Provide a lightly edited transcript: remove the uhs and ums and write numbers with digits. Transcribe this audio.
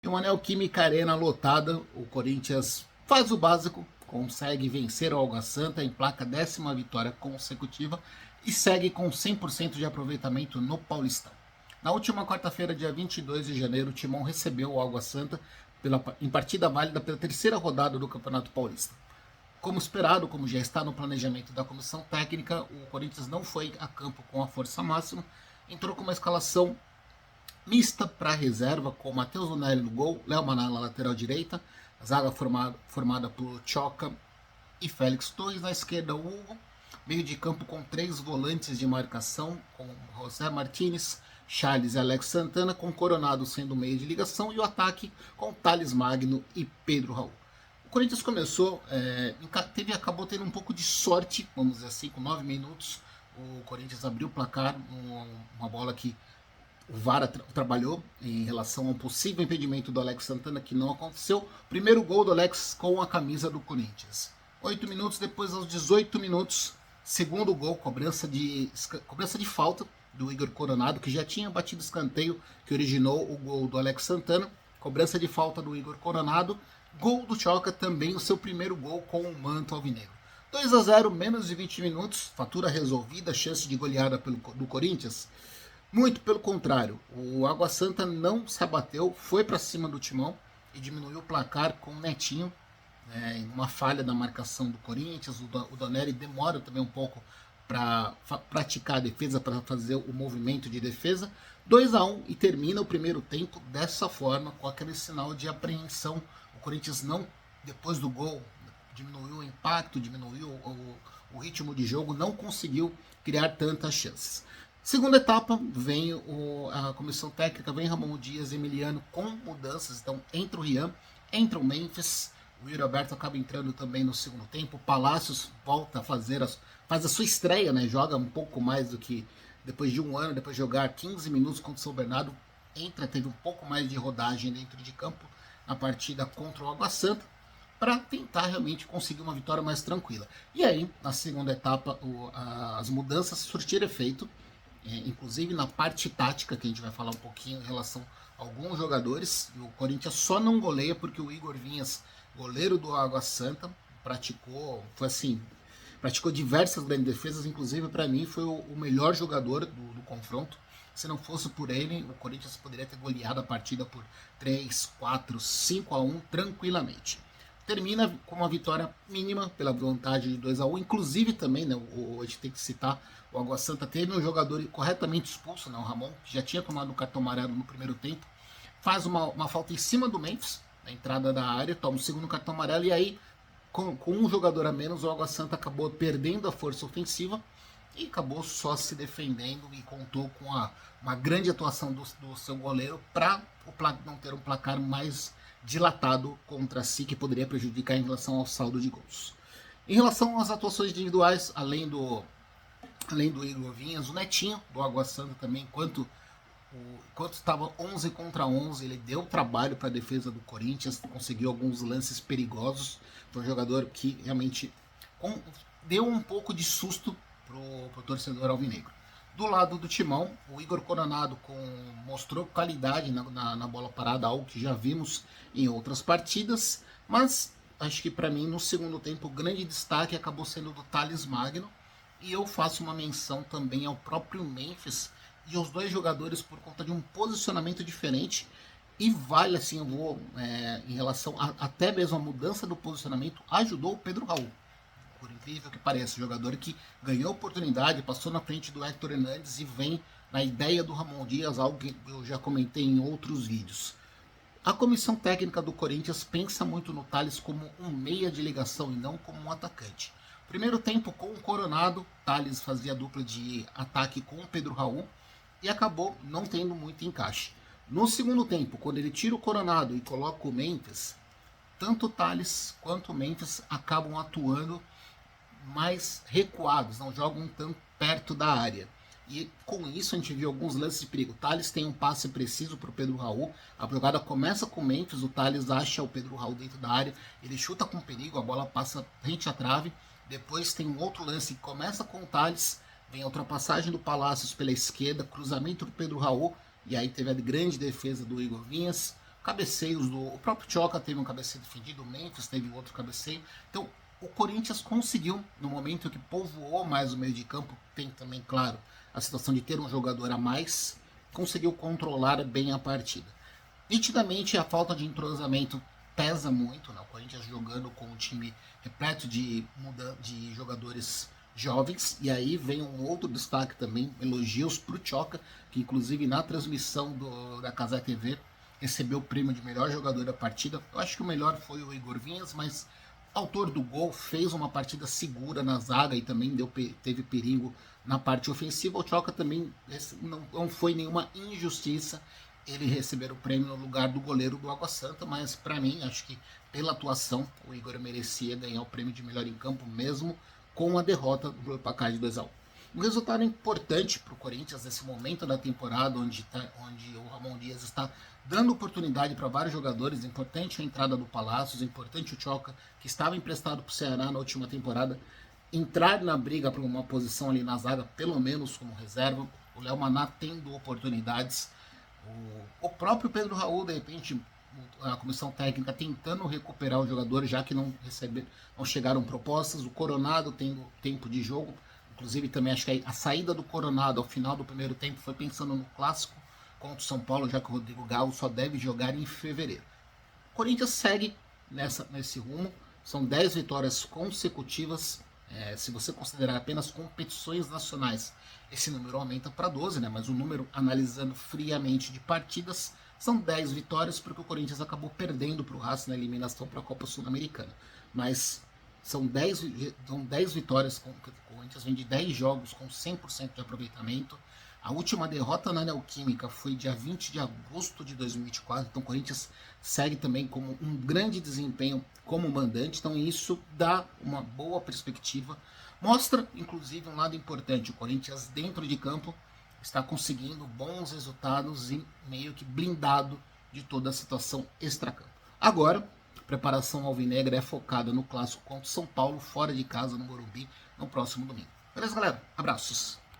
Em uma Neoquímica Arena lotada, o Corinthians faz o básico, consegue vencer o Água Santa, emplaca a 10ª vitória consecutiva e segue com 100% de aproveitamento no Paulistão. Na última quarta-feira, dia 22 de janeiro, o Timão recebeu o Água Santa em partida válida pela terceira rodada do Campeonato Paulista. Como esperado, como já está no planejamento da comissão técnica, o Corinthians não foi a campo com a força máxima, entrou com uma escalação mista para reserva, com Matheus Lunelli no gol, Léo Maná na lateral direita, a zaga formada por Choca e Félix Torres, na esquerda Hugo, meio de campo com 3 volantes de marcação, com José Martínez, Charles e Alex Santana, com Coronado sendo o meio de ligação, e o ataque com Thales Magno e Pedro Raul. O Corinthians começou, acabou tendo um pouco de sorte, vamos dizer assim, com 9 minutos, o Corinthians abriu o placar, uma bola que o VAR trabalhou em relação ao possível impedimento do Alex Santana, que não aconteceu. Primeiro gol do Alex com a camisa do Corinthians. 8 minutos depois, aos 18 minutos, segundo gol, cobrança de falta do Igor Coronado, que já tinha batido escanteio que originou o gol do Alex Santana. Cobrança de falta do Igor Coronado. Gol do Choca, também o seu primeiro gol com o manto alvinegro. 2-0, menos de 20 minutos, fatura resolvida, chance de goleada do Corinthians. Muito pelo contrário, o Água Santa não se abateu, foi para cima do Timão e diminuiu o placar com o Netinho, em uma falha da marcação do Corinthians. O Donelli demora também um pouco para praticar a defesa, para fazer o movimento de defesa. 2-1 e termina o primeiro tempo dessa forma, com aquele sinal de apreensão. O Corinthians não, depois do gol, diminuiu o impacto, diminuiu o ritmo de jogo, não conseguiu criar tantas chances. Segunda etapa, vem a comissão técnica, vem Ramon Dias e Emiliano com mudanças. Então entra o Rian, entra o Memphis, o Yuri Alberto acaba entrando também no segundo tempo. O Palácios volta a faz a sua estreia, né? Joga um pouco mais do que depois de um ano, depois de jogar 15 minutos contra o São Bernardo, teve um pouco mais de rodagem dentro de campo na partida contra o Água Santa, para tentar realmente conseguir uma vitória mais tranquila. E aí, na segunda etapa, as mudanças surtiram efeito. Inclusive na parte tática, que a gente vai falar um pouquinho em relação a alguns jogadores. O Corinthians só não goleia porque o Igor Vinhas, goleiro do Água Santa, praticou diversas grandes defesas. Inclusive, para mim, foi o melhor jogador do confronto. Se não fosse por ele, o Corinthians poderia ter goleado a partida por 3, 4, 5-1 tranquilamente. Termina com uma vitória mínima pela vantagem de 2-1. Inclusive também, né, a gente tem que citar, o Água Santa teve um jogador corretamente expulso, né, o Ramon, que já tinha tomado o cartão amarelo no primeiro tempo, faz uma falta em cima do Memphis, na entrada da área, toma o segundo cartão amarelo, e aí, com um jogador a menos, o Água Santa acabou perdendo a força ofensiva e acabou só se defendendo, e contou com uma grande atuação do seu goleiro para não ter um placar mais dilatado contra si, que poderia prejudicar em relação ao saldo de gols. Em relação às atuações individuais, além do Igor Vinhas, o Netinho do Água Santa também, enquanto estava 11 contra 11, ele deu trabalho para a defesa do Corinthians, conseguiu alguns lances perigosos. Foi um jogador que realmente deu um pouco de susto pro torcedor alvinegro. Do lado do Timão, o Igor Coronado mostrou qualidade na bola parada, algo que já vimos em outras partidas, mas acho que para mim no segundo tempo o grande destaque acabou sendo do Thales Magno, e eu faço uma menção também ao próprio Memphis e aos dois jogadores por conta de um posicionamento diferente. E vale assim, em relação até mesmo a mudança do posicionamento, ajudou o Pedro Raul. Por incrível que pareça, jogador que ganhou oportunidade, passou na frente do Héctor Hernandes e vem na ideia do Ramon Dias, algo que eu já comentei em outros vídeos. A comissão técnica do Corinthians pensa muito no Thales como um meia de ligação e não como um atacante. Primeiro tempo, com o Coronado, Thales fazia dupla de ataque com o Pedro Raul e acabou não tendo muito encaixe. No segundo tempo, quando ele tira o Coronado e coloca o Memphis, tanto o Thales quanto o Memphis acabam atuando mais recuados, não jogam tão perto da área. E com isso a gente viu alguns lances de perigo. O Thales tem um passe preciso para o Pedro Raul. A jogada começa com o Memphis, o Thales acha o Pedro Raul dentro da área, ele chuta com perigo, a bola passa frente à trave. Depois tem um outro lance que começa com o Thales, vem a ultrapassagem do Palácios pela esquerda, cruzamento do Pedro Raul, e aí teve a grande defesa do Igor Vinhas. cabeceios o próprio Tioca teve um cabeceio defendido, o Memphis teve outro cabeceio. Então, o Corinthians conseguiu, no momento que povoou mais o meio de campo, tem também, claro, a situação de ter um jogador a mais, conseguiu controlar bem a partida. Nitidamente, a falta de entrosamento pesa muito, né? O Corinthians jogando com um time repleto de jogadores jovens, e aí vem um outro destaque também, elogios para o Tioca, que inclusive na transmissão da Cazé TV recebeu o prêmio de melhor jogador da partida. Eu acho que o melhor foi o Igor Vinhas, mas autor do gol, fez uma partida segura na zaga e também teve perigo na parte ofensiva. O Tioca também não foi nenhuma injustiça ele receber o prêmio no lugar do goleiro do Água Santa, mas para mim, acho que pela atuação, o Igor merecia ganhar o prêmio de melhor em campo, mesmo com a derrota do placar de 2-1. Um resultado importante para o Corinthians nesse momento da temporada, onde o Ramon Dias está dando oportunidade para vários jogadores. Importante a entrada do Palácios, importante o Tioca, que estava emprestado para o Ceará na última temporada, entrar na briga para uma posição ali na zaga, pelo menos como reserva. O Léo Maná tendo oportunidades. O próprio Pedro Raul, de repente, a comissão técnica tentando recuperar o jogador, já que não chegaram propostas. O Coronado tendo tempo de jogo. Inclusive, também acho que a saída do Coronado ao final do primeiro tempo foi pensando no clássico contra o São Paulo, já que o Rodrigo Galo só deve jogar em fevereiro. O Corinthians segue nesse rumo. São 10 vitórias consecutivas. Se você considerar apenas competições nacionais, esse número aumenta para 12, né? Mas o número, analisando friamente de partidas, são 10 vitórias, porque o Corinthians acabou perdendo para o Racing na eliminação para a Copa Sul-Americana. Mas são 10 vitórias, o Corinthians vem de 10 jogos com 100% de aproveitamento. A última derrota na Neoquímica foi dia 20 de agosto de 2024, então o Corinthians segue também como um grande desempenho como mandante, então isso dá uma boa perspectiva. Mostra, inclusive, um lado importante, o Corinthians dentro de campo está conseguindo bons resultados e meio que blindado de toda a situação extracampo. Agora, a preparação alvinegra é focada no clássico contra o São Paulo, fora de casa, no Morumbi, no próximo domingo. Beleza, galera? Abraços!